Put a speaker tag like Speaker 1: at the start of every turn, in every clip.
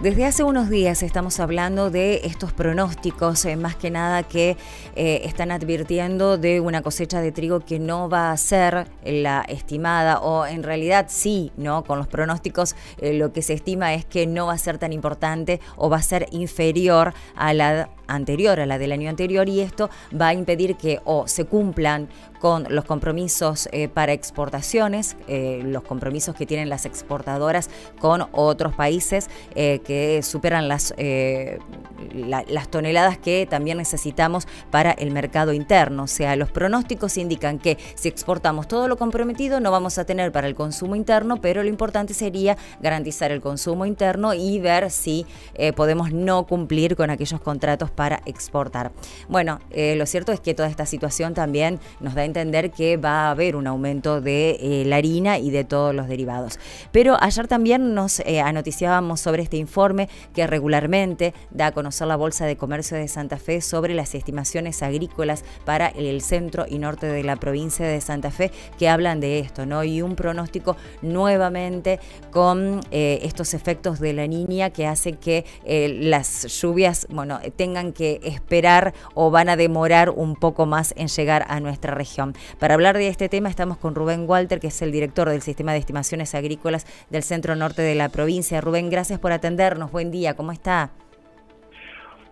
Speaker 1: Desde hace unos días estamos hablando de estos pronósticos, más que nada que están advirtiendo de una cosecha de trigo que no va a ser la estimada, o en realidad sí, ¿no? Con los pronósticos lo que se estima es que no va a ser tan importante o va a ser inferior a la anterior, a la del año anterior, y esto va a impedir que o se cumplan con los compromisos para exportaciones, los compromisos que tienen las exportadoras con otros países que superan las toneladas que también necesitamos para el mercado interno. O sea, los pronósticos indican que si exportamos todo lo comprometido no vamos a tener para el consumo interno, pero lo importante sería garantizar el consumo interno y ver si podemos no cumplir con aquellos contratos para exportar. Bueno, lo cierto es que toda esta situación también nos da a entender que va a haber un aumento de la harina y de todos los derivados. Pero ayer también nos anoticiábamos sobre este informe que regularmente da a conocer la Bolsa de Comercio de Santa Fe sobre las estimaciones agrícolas para el centro y norte de la provincia de Santa Fe, que hablan de esto, ¿no? Y un pronóstico nuevamente con estos efectos de la Niña que hacen que las lluvias, bueno, tengan que esperar o van a demorar un poco más en llegar a nuestra región. Para hablar de este tema estamos con Rubén Walter, que es el director del Sistema de Estimaciones Agrícolas del Centro Norte de la provincia. Rubén, gracias por atendernos. Buen día, ¿cómo está?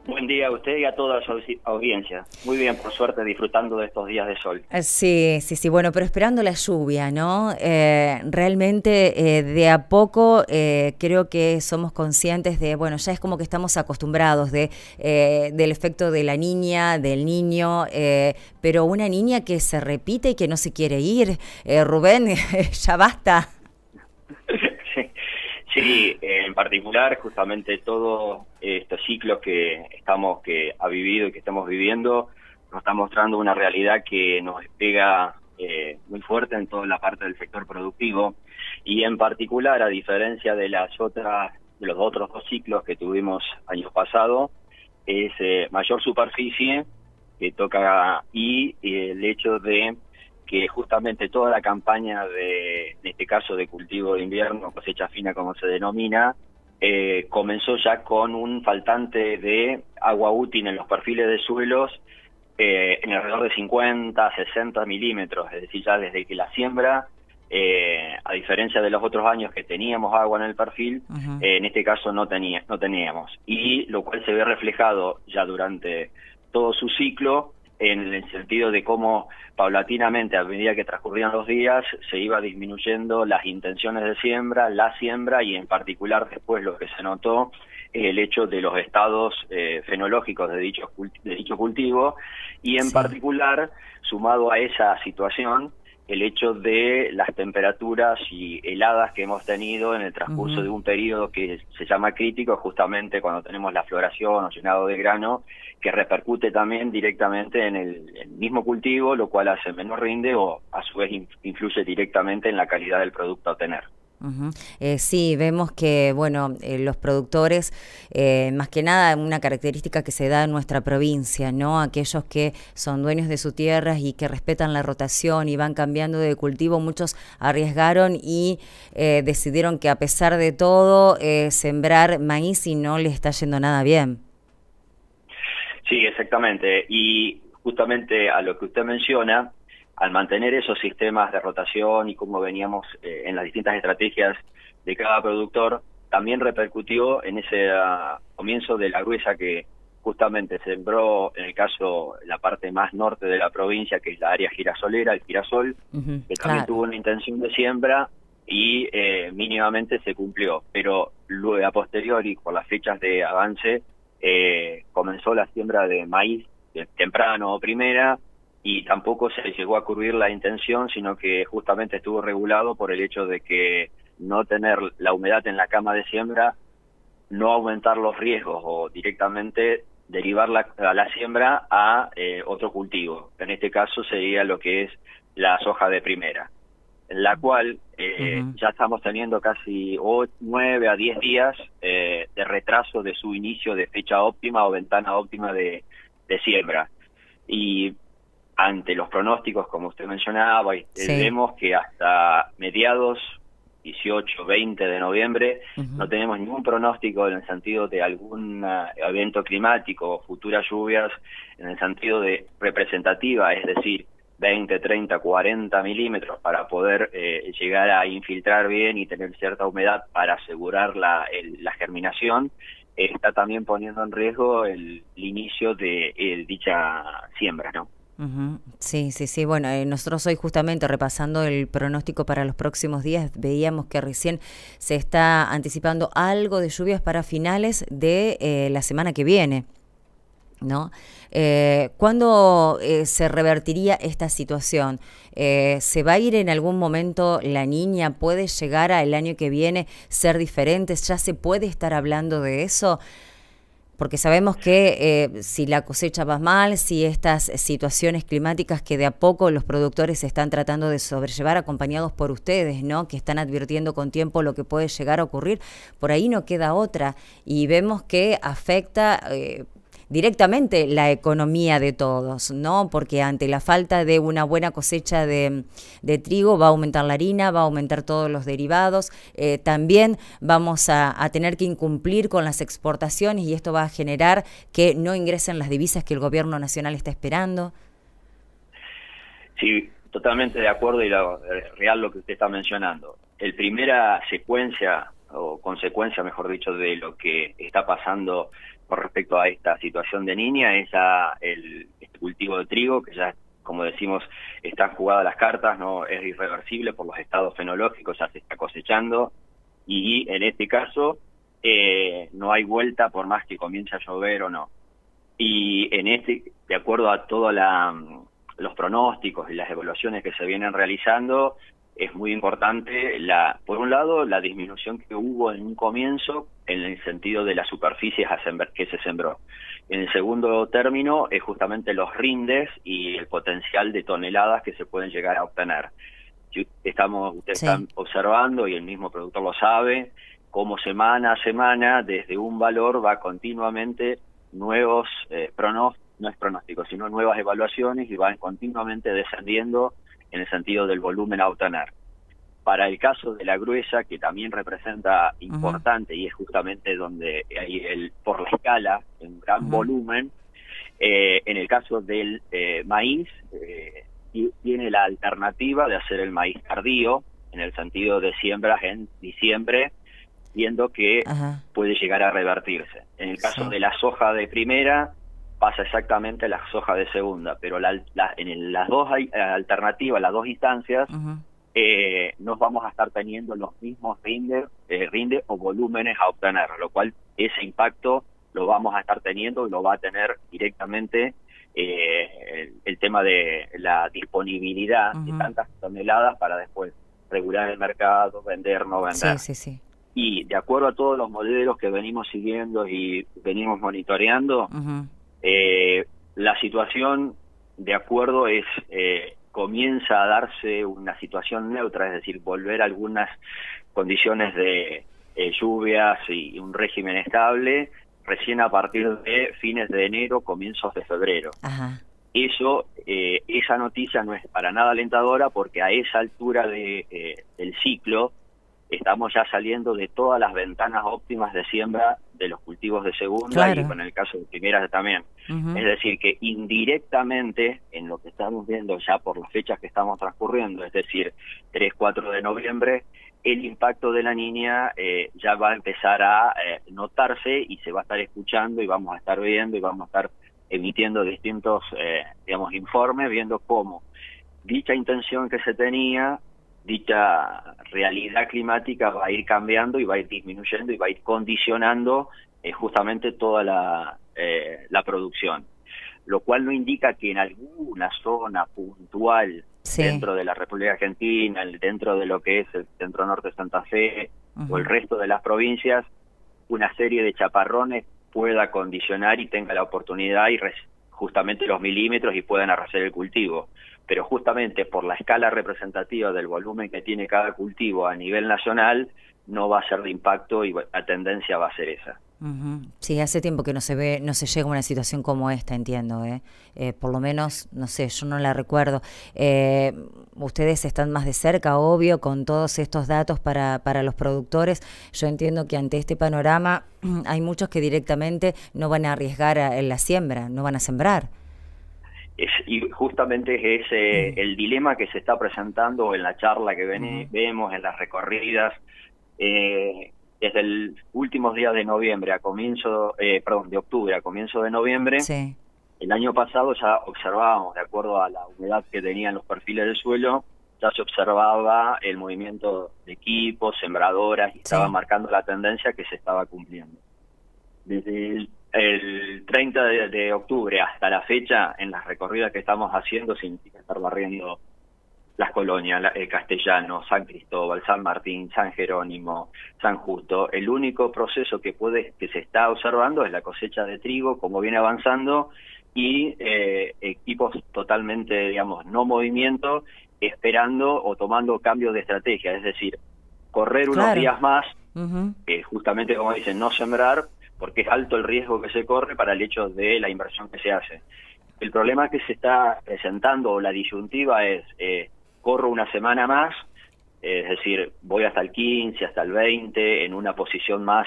Speaker 2: Buen día a usted y a toda su audiencia. Muy bien, por suerte, disfrutando de estos días de sol.
Speaker 1: Sí, bueno, pero esperando la lluvia, ¿no? Realmente de a poco creo que somos conscientes de, bueno, ya es como que estamos acostumbrados del efecto de la niña, del niño, pero una niña que se repite y que no se quiere ir. Rubén, ya basta.
Speaker 2: Sí, en particular, justamente todos estos ciclos que ha vivido y que estamos viviendo, nos está mostrando una realidad que nos pega muy fuerte en toda la parte del sector productivo, y en particular, a diferencia de los otros dos ciclos que tuvimos año pasado, es mayor superficie que toca, y el hecho de que justamente toda la campaña en este caso de cultivo de invierno, cosecha fina como se denomina, comenzó ya con un faltante de agua útil en los perfiles de suelos en alrededor de 50, 60 milímetros, es decir, ya desde que la siembra, a diferencia de los otros años que teníamos agua en el perfil, en este caso no teníamos, y lo cual se ve reflejado ya durante todo su ciclo, en el sentido de cómo paulatinamente, a medida que transcurrían los días, se iba disminuyendo las intenciones de siembra, la siembra, y en particular después lo que se notó es el hecho de los estados fenológicos de dicho cultivo, y en particular, sumado a esa situación, el hecho de las temperaturas y heladas que hemos tenido en el transcurso de un periodo que se llama crítico, justamente cuando tenemos la floración o llenado de grano, que repercute también directamente en el mismo cultivo, lo cual hace menos rinde o a su vez influye directamente en la calidad del producto a obtener.
Speaker 1: Sí, vemos que, bueno, los productores, más que nada una característica que se da en nuestra provincia, ¿no? Aquellos que son dueños de sus tierras y que respetan la rotación y van cambiando de cultivo, muchos arriesgaron y decidieron que a pesar de todo sembrar maíz y no les está yendo nada bien.
Speaker 2: Sí, exactamente, y justamente a lo que usted menciona, al mantener esos sistemas de rotación y cómo veníamos en las distintas estrategias de cada productor, también repercutió en ese comienzo de la gruesa que justamente sembró, en el caso, la parte más norte de la provincia, que es la área girasolera, el girasol, que también tuvo una intención de siembra y mínimamente se cumplió, pero luego a posteriori, por las fechas de avance, comenzó la siembra de maíz temprano o primera, y tampoco se llegó a cubrir la intención, sino que justamente estuvo regulado por el hecho de que no tener la humedad en la cama de siembra, no aumentar los riesgos o directamente derivar la siembra a otro cultivo. En este caso sería lo que es la soja de primera, en la cual ya estamos teniendo casi 9 a 10 días de retraso de su inicio de fecha óptima o ventana óptima de siembra. Y ante los pronósticos, como usted mencionaba, vemos que hasta mediados 18, 20 de noviembre, no tenemos ningún pronóstico en el sentido de algún evento climático o futuras lluvias en el sentido de representativa, es decir, 20, 30, 40 milímetros para poder llegar a infiltrar bien y tener cierta humedad para asegurar la germinación, está también poniendo en riesgo el inicio de dicha siembra, ¿no?
Speaker 1: Sí, sí, sí. Bueno, nosotros hoy justamente repasando el pronóstico para los próximos días, veíamos que recién se está anticipando algo de lluvias para finales de la semana que viene, ¿no? ¿Cuándo se revertiría esta situación? ¿Se va a ir en algún momento la niña? ¿Puede llegar al año que viene ser diferente? ¿Ya se puede estar hablando de eso? Porque sabemos que si la cosecha va mal, si estas situaciones climáticas que de a poco los productores están tratando de sobrellevar, acompañados por ustedes, ¿no?, que están advirtiendo con tiempo lo que puede llegar a ocurrir, por ahí no queda otra. Y vemos que afecta directamente la economía de todos, ¿no? Porque ante la falta de una buena cosecha de trigo va a aumentar la harina, va a aumentar todos los derivados, también vamos a tener que incumplir con las exportaciones y esto va a generar que no ingresen las divisas que el gobierno nacional está esperando.
Speaker 2: Sí, totalmente de acuerdo y real lo que usted está mencionando. El primera secuencia o consecuencia, mejor dicho, de lo que está pasando con respecto a esta situación de niña es este cultivo de trigo que ya, como decimos, están jugadas las cartas, no es irreversible por los estados fenológicos, ya se está cosechando y en este caso no hay vuelta por más que comience a llover o no. Y de acuerdo a todos los pronósticos y las evaluaciones que se vienen realizando, es muy importante, por un lado, la disminución que hubo en un comienzo en el sentido de las superficies que se sembró. En el segundo término, es justamente los rindes y el potencial de toneladas que se pueden llegar a obtener. Ustedes están observando, y el mismo productor lo sabe, cómo semana a semana, desde un valor va continuamente nuevos no es pronóstico, sino nuevas evaluaciones y van continuamente descendiendo en el sentido del volumen a obtener. Para el caso de la gruesa, que también representa importante y es justamente donde hay por la escala, en gran volumen, en el caso del maíz, tiene la alternativa de hacer el maíz tardío, en el sentido de siembras en diciembre, viendo que puede llegar a revertirse. En el caso de la soja de primera, pasa exactamente la soja de segunda, pero en las dos alternativas, las dos instancias, no vamos a estar teniendo los mismos rinde o volúmenes a obtener, lo cual ese impacto lo vamos a estar teniendo y lo va a tener directamente el tema de la disponibilidad de tantas toneladas para después regular el mercado, vender, no vender. Y de acuerdo a todos los modelos que venimos siguiendo y venimos monitoreando, la situación, de acuerdo, comienza a darse una situación neutra, es decir, volver a algunas condiciones de lluvias y un régimen estable, recién a partir de fines de enero, comienzos de febrero. Esa noticia no es para nada alentadora porque a esa altura del ciclo estamos ya saliendo de todas las ventanas óptimas de siembra de los cultivos de segunda y con el caso de primeras también. Es decir, que indirectamente, en lo que estamos viendo ya por las fechas que estamos transcurriendo, es decir, 3, 4 de noviembre, el impacto de la niña ya va a empezar a notarse y se va a estar escuchando y vamos a estar viendo y vamos a estar emitiendo distintos, informes, viendo cómo dicha intención que se tenía, dicha realidad climática va a ir cambiando y va a ir disminuyendo y va a ir condicionando justamente toda la producción, lo cual no indica que en alguna zona puntual dentro de la República Argentina, dentro de lo que es el centro norte de Santa Fe o el resto de las provincias, una serie de chaparrones pueda condicionar y tenga la oportunidad y justamente los milímetros y puedan arrasar el cultivo. Pero justamente por la escala representativa del volumen que tiene cada cultivo a nivel nacional, no va a ser de impacto y la tendencia va a ser esa.
Speaker 1: Ujú. Sí, hace tiempo que no se ve, no se llega a una situación como esta, entiendo, ¿eh? Por lo menos, no sé, yo no la recuerdo. Ustedes están más de cerca, obvio, con todos estos datos para los productores. Yo entiendo que ante este panorama hay muchos que directamente no van a arriesgar en la siembra, no van a sembrar.
Speaker 2: Y justamente es el dilema que se está presentando en la charla que
Speaker 1: Ujú.
Speaker 2: vemos, en las recorridas. Desde el últimos días de noviembre a comienzo, perdón, de octubre a comienzo de noviembre,
Speaker 1: Sí,
Speaker 2: el año pasado ya observábamos, de acuerdo a la humedad que tenían los perfiles del suelo, ya se observaba el movimiento de equipos, sembradoras, y estaba
Speaker 1: sí.
Speaker 2: marcando la tendencia que se estaba cumpliendo. Desde el 30 de octubre hasta la fecha, en las recorridas que estamos haciendo, significa estar barriendo las colonias, Castellano, San Cristóbal, San Martín, San Jerónimo, San Justo. El único proceso que se está observando es la cosecha de trigo, como viene avanzando, y equipos totalmente, digamos, no movimiento, esperando o tomando cambios de estrategia, es decir, correr unos
Speaker 1: Claro.
Speaker 2: días más,
Speaker 1: Ujú.
Speaker 2: justamente como dicen, no sembrar, porque es alto el riesgo que se corre para el hecho de la inversión que se hace. El problema que se está presentando, o la disyuntiva, es corro una semana más, es decir, voy hasta el 15, hasta el 20, en una posición más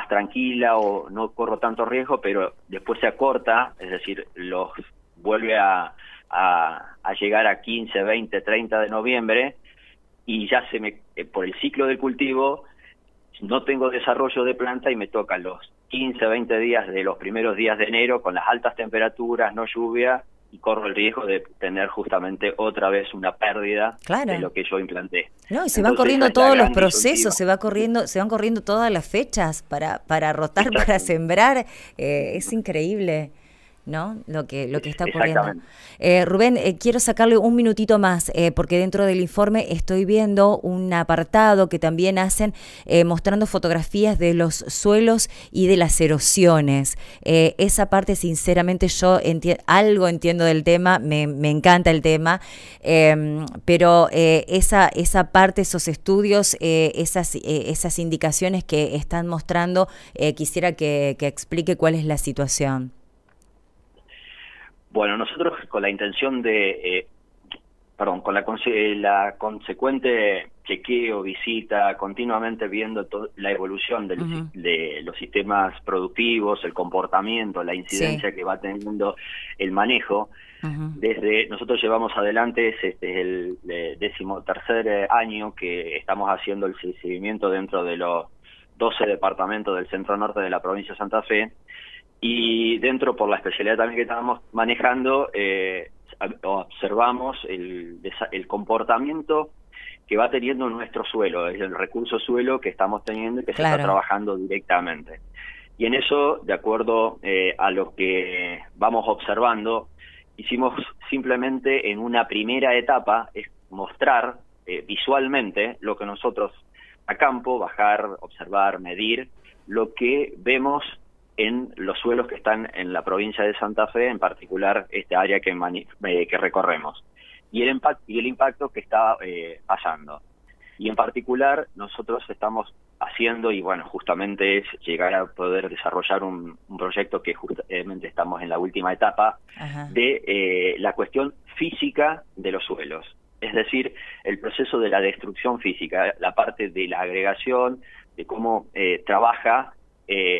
Speaker 2: tranquila, o no corro tanto riesgo, pero después se acorta, es decir, los vuelve a llegar a 15, 20, 30 de noviembre, y ya por el ciclo del cultivo, no tengo desarrollo de planta y me tocan los 15, 20 días de los primeros días de enero con las altas temperaturas, no lluvia, y corro el riesgo de tener justamente otra vez una pérdida de
Speaker 1: Claro.
Speaker 2: lo que yo implanté.
Speaker 1: No, y se van
Speaker 2: Entonces esa
Speaker 1: corriendo
Speaker 2: es la
Speaker 1: todos los
Speaker 2: gran
Speaker 1: procesos,
Speaker 2: disyuntiva.
Speaker 1: se van corriendo todas las fechas para rotar, para
Speaker 2: Exacto,
Speaker 1: sembrar. Es increíble, ¿no? Lo que está ocurriendo.
Speaker 2: exactamente.
Speaker 1: Rubén, quiero sacarle un minutito más, porque dentro del informe estoy viendo un apartado que también hacen mostrando fotografías de los suelos y de las erosiones. Esa parte, sinceramente, yo algo entiendo del tema, me encanta el tema, pero esa parte, esos estudios, esas indicaciones que están mostrando, quisiera que explique cuál es la situación.
Speaker 2: Bueno, nosotros con la intención con la consecuente chequeo, visita, continuamente viendo la evolución
Speaker 1: Ujú.
Speaker 2: de los sistemas productivos, el comportamiento, la
Speaker 1: Sí.
Speaker 2: incidencia que va teniendo el manejo.
Speaker 1: Ujú.
Speaker 2: Nosotros llevamos adelante, este es el 13º año que estamos haciendo el seguimiento dentro de los 12 departamentos del centro norte de la provincia de Santa Fe, y dentro, por la especialidad también que estábamos manejando, observamos el comportamiento que va teniendo nuestro suelo, es el recurso suelo que estamos teniendo y que se está
Speaker 1: Claro.
Speaker 2: trabajando directamente. Y en eso, de acuerdo a lo que vamos observando, hicimos simplemente en una primera etapa, es mostrar visualmente lo que nosotros a campo, bajar, observar, medir, lo que vemos en los suelos que están en la provincia de Santa Fe, en particular esta área que recorremos, y el impacto que está pasando. Y en particular nosotros estamos haciendo, y bueno, justamente es llegar a poder desarrollar un proyecto que justamente estamos en la última etapa,
Speaker 1: Ajá.
Speaker 2: de la cuestión física de los suelos. Es decir, el proceso de la destrucción física, la parte de la agregación, de cómo trabaja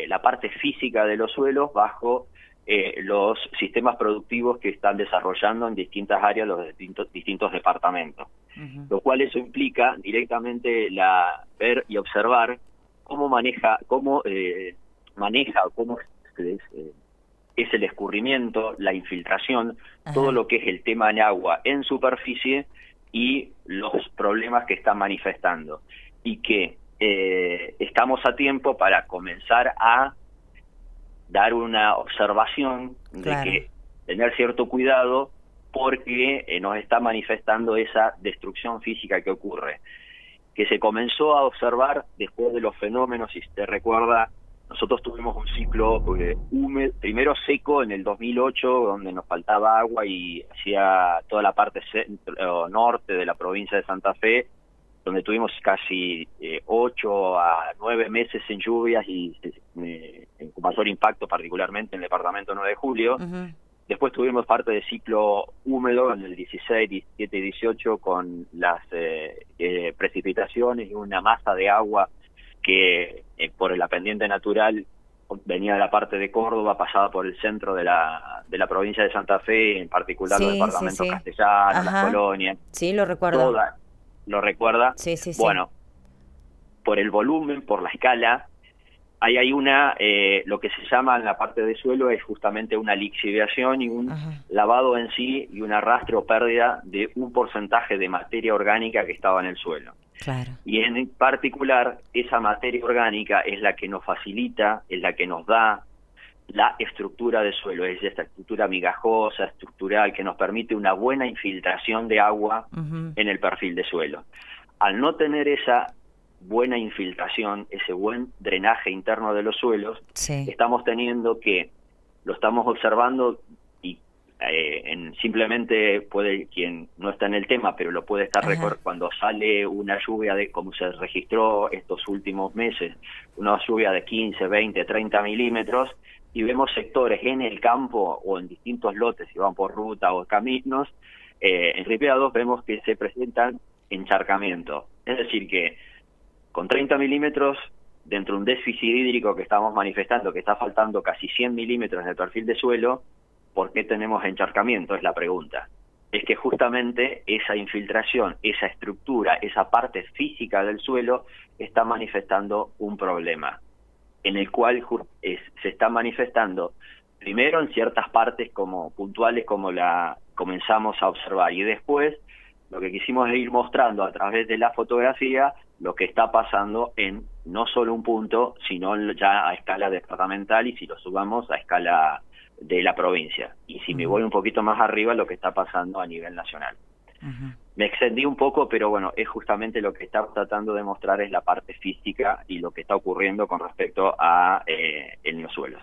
Speaker 2: la parte física de los suelos bajo los sistemas productivos que están desarrollando en distintas áreas los distintos departamentos.
Speaker 1: Ujú.
Speaker 2: Lo cual eso implica directamente ver y observar cómo es el escurrimiento, la infiltración, todo
Speaker 1: Ajá.
Speaker 2: lo que es el tema en agua en superficie y los problemas que están manifestando. Y que estamos a tiempo para comenzar a dar una observación de
Speaker 1: Claro.
Speaker 2: que tener cierto cuidado, porque nos está manifestando esa destrucción física que ocurre, que se comenzó a observar después de los fenómenos. Si te recuerda, nosotros tuvimos un ciclo húmedo, primero seco en el 2008, donde nos faltaba agua y hacía toda la parte norte de la provincia de Santa Fe donde tuvimos casi 8 a 9 meses en lluvias y con mayor impacto particularmente en el departamento 9 de Julio. Después tuvimos parte del ciclo húmedo en el 16, 17 y 18 con las precipitaciones y una masa de agua que por la pendiente natural venía de la parte de Córdoba, pasaba por el centro de la provincia de Santa Fe, en particular los departamentos castellanos, las colonias.
Speaker 1: Sí, lo recuerdo.
Speaker 2: ¿Lo recuerda?
Speaker 1: Sí.
Speaker 2: Bueno, por el volumen, por la escala, hay una, lo que se llama en la parte de suelo es justamente una lixiviación y un lavado en sí y un arrastre o pérdida de un porcentaje de materia orgánica que estaba en el suelo.
Speaker 1: Claro.
Speaker 2: Y en particular, esa materia orgánica es la que nos facilita, es la que nos da la estructura del suelo, es esta estructura migajosa, estructural, que nos permite una buena infiltración de agua en el perfil de suelo. Al no tener esa buena infiltración, ese buen drenaje interno de los suelos, estamos teniendo que, lo estamos observando y simplemente puede, quien no está en el tema, pero lo puede estar cuando sale una lluvia de, como se registró estos últimos meses, una lluvia de 15, 20, 30 milímetros, y vemos sectores en el campo o en distintos lotes, si van por ruta o caminos, en Ripea 2 vemos que se presentan encharcamientos. Es decir que con 30 milímetros, dentro de un déficit hídrico que estamos manifestando, que está faltando casi 100 milímetros en el perfil de suelo, ¿por qué tenemos encharcamiento? Es la pregunta. Es que justamente esa infiltración, esa estructura, esa parte física del suelo está manifestando un problema, en el cual se está manifestando primero en ciertas partes como puntuales como la comenzamos a observar, y después lo que quisimos ir mostrando a través de la fotografía lo que está pasando en no solo un punto, sino ya a escala departamental, y si lo subamos a escala de la provincia, y si me voy un poquito más arriba, lo que está pasando a nivel nacional. Me extendí un poco, pero bueno, es justamente lo que está tratando de mostrar es la parte física y lo que está ocurriendo con respecto a en los suelos.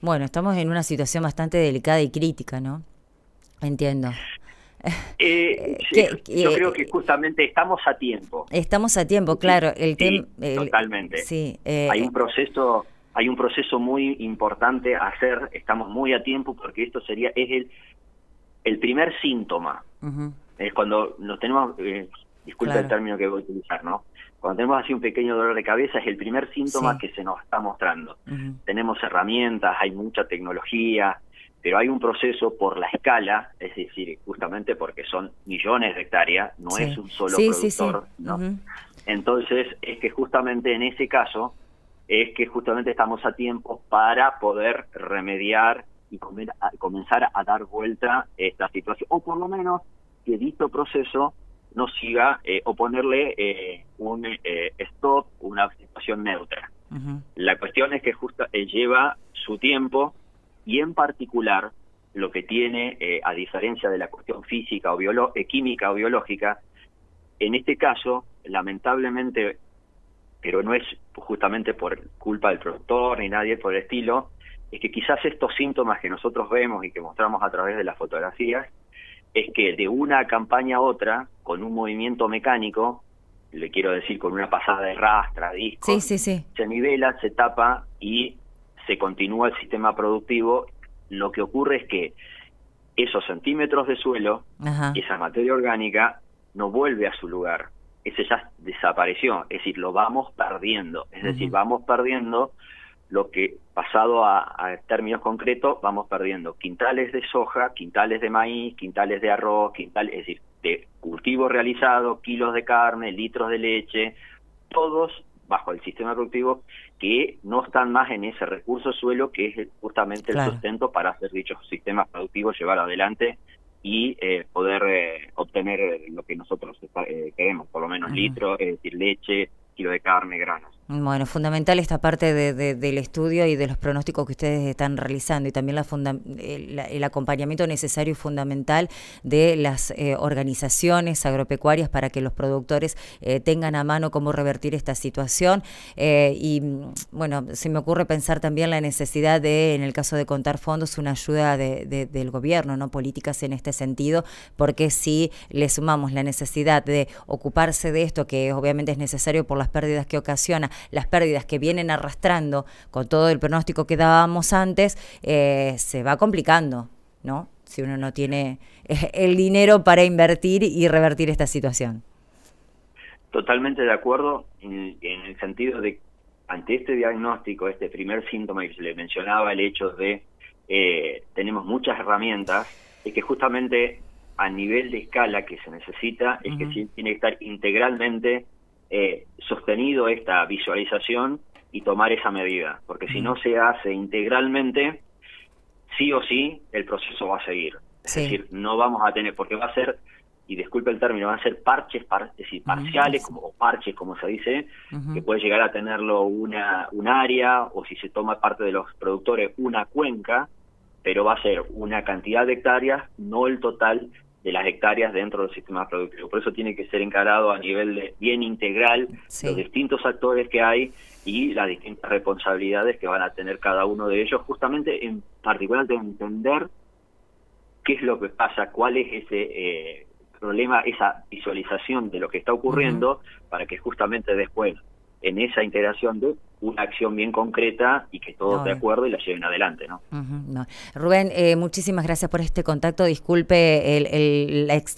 Speaker 1: Bueno, estamos en una situación bastante delicada y crítica, ¿no? Entiendo.
Speaker 2: Yo creo que justamente estamos a tiempo.
Speaker 1: Estamos a tiempo, claro.
Speaker 2: Totalmente.
Speaker 1: Sí,
Speaker 2: hay un proceso muy importante a hacer. Estamos muy a tiempo porque esto es el primer síntoma. Es cuando nos tenemos, disculpa el término que voy a utilizar, ¿no? Cuando tenemos así un pequeño dolor de cabeza es el primer síntoma que se nos está mostrando. Tenemos herramientas, hay mucha tecnología, pero hay un proceso por la escala, es decir, justamente porque son millones de hectáreas, no es un solo productor, ¿no? Entonces, es que justamente en ese caso, es que justamente estamos a tiempo para poder remediar y comenzar a dar vuelta esta situación, o por lo menos que dicho proceso no siga, o ponerle un stop, una situación neutra. La cuestión es que lleva su tiempo, y en particular lo que tiene, a diferencia de la cuestión física o química o biológica, en este caso, lamentablemente, pero no es justamente por culpa del productor ni nadie por el estilo, es que quizás estos síntomas que nosotros vemos y que mostramos a través de las fotografías, es que de una campaña a otra, con un movimiento mecánico, le quiero decir con una pasada de rastra, disco, se nivela, se tapa y se continúa el sistema productivo. Lo que ocurre es que esos centímetros de suelo, esa materia orgánica, no vuelve a su lugar. Ese ya desapareció, es decir, lo vamos perdiendo. Es decir, vamos perdiendo lo que, pasado a términos concretos, vamos perdiendo quintales de soja, quintales de maíz, quintales de arroz, es decir, de cultivo realizado, kilos de carne, litros de leche, todos bajo el sistema productivo, que no están más en ese recurso suelo, que es justamente el sustento para hacer dichos sistemas productivos, llevar adelante y poder obtener lo que nosotros queremos, por lo menos litros, es decir, leche, kilo de carne, granos.
Speaker 1: Bueno, fundamental esta parte del estudio y de los pronósticos que ustedes están realizando y también el acompañamiento necesario y fundamental de las organizaciones agropecuarias para que los productores tengan a mano cómo revertir esta situación. Y bueno, se me ocurre pensar también la necesidad de, en el caso de contar fondos, una ayuda del gobierno, ¿no? Políticas en este sentido, porque si le sumamos la necesidad de ocuparse de esto, que obviamente es necesario por las pérdidas que ocasiona, las pérdidas que vienen arrastrando con todo el pronóstico que dábamos antes, se va complicando, ¿no? Si uno no tiene el dinero para invertir y revertir esta situación.
Speaker 2: Totalmente de acuerdo en el sentido de, ante este diagnóstico, este primer síntoma que se le mencionaba, el hecho de tenemos muchas herramientas, es que justamente a nivel de escala que se necesita, es que sí tiene que estar integralmente sostenido esta visualización y tomar esa medida, porque si no se hace integralmente, sí o sí el proceso va a seguir. Es decir, no vamos a tener, porque va a ser, y disculpe el término, van a ser parches, es decir, parciales, o parches, como se dice, que puede llegar a tenerlo un área, o si se toma parte de los productores, una cuenca, pero va a ser una cantidad de hectáreas, no el total de las hectáreas dentro del sistema productivo. Por eso tiene que ser encarado a nivel de bien integral, los distintos actores que hay y las distintas responsabilidades que van a tener cada uno de ellos, justamente en particular de entender qué es lo que pasa, cuál es ese problema, esa visualización de lo que está ocurriendo, para que justamente después, en esa integración de una acción bien concreta y que todos de acuerdo y la lleven adelante, ¿no?
Speaker 1: No. Rubén, muchísimas gracias por este contacto. Disculpe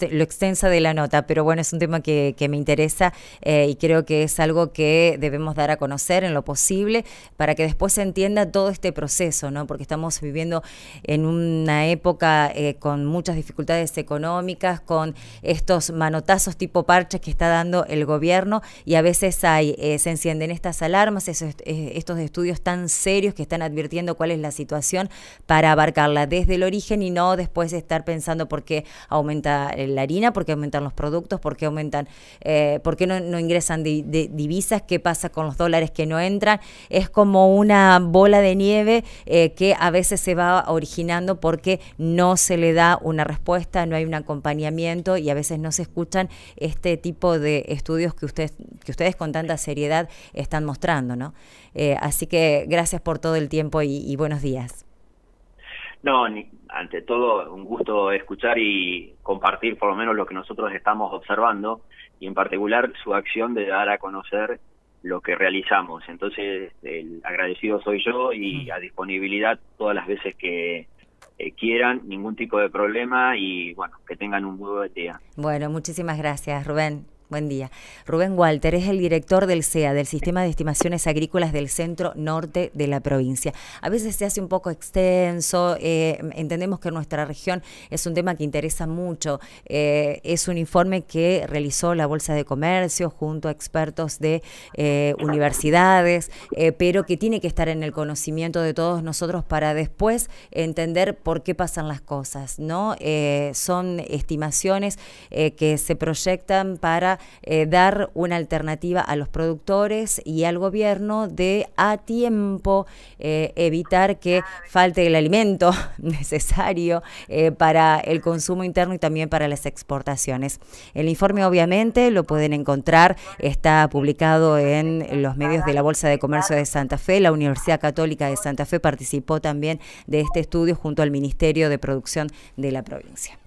Speaker 1: lo extensa de la nota, pero bueno, es un tema que me interesa y creo que es algo que debemos dar a conocer en lo posible para que después se entienda todo este proceso, ¿no? Porque estamos viviendo en una época con muchas dificultades económicas, con estos manotazos tipo parches que está dando el gobierno, y a veces se encienden estas alarmas, estos estudios tan serios que están advirtiendo cuál es la situación para abarcarla desde el origen y no después estar pensando por qué aumenta la harina, por qué aumentan los productos, por qué aumentan, por qué no ingresan divisas, qué pasa con los dólares que no entran. Es como una bola de nieve que a veces se va originando porque no se le da una respuesta, no hay un acompañamiento y a veces no se escuchan este tipo de estudios que ustedes con tanta seriedad están mostrando, ¿no? Así que gracias por todo el tiempo y buenos días.
Speaker 2: No, ante todo un gusto escuchar y compartir por lo menos lo que nosotros estamos observando y en particular su acción de dar a conocer lo que realizamos. Entonces el agradecido soy yo y a disponibilidad todas las veces que quieran, ningún tipo de problema y bueno, que tengan un muy buen día.
Speaker 1: Bueno, muchísimas gracias, Rubén. Buen día. Rubén Walter es el director del SEA, del Sistema de Estimaciones Agrícolas del Centro Norte de la provincia. A veces se hace un poco extenso, entendemos que nuestra región es un tema que interesa mucho. Es un informe que realizó la Bolsa de Comercio junto a expertos de universidades, pero que tiene que estar en el conocimiento de todos nosotros para después entender por qué pasan las cosas, ¿no? Son estimaciones que se proyectan para dar una alternativa a los productores y al gobierno de a tiempo evitar que falte el alimento necesario para el consumo interno y también para las exportaciones. El informe obviamente lo pueden encontrar, está publicado en los medios de la Bolsa de Comercio de Santa Fe. La Universidad Católica de Santa Fe participó también de este estudio junto al Ministerio de Producción de la provincia.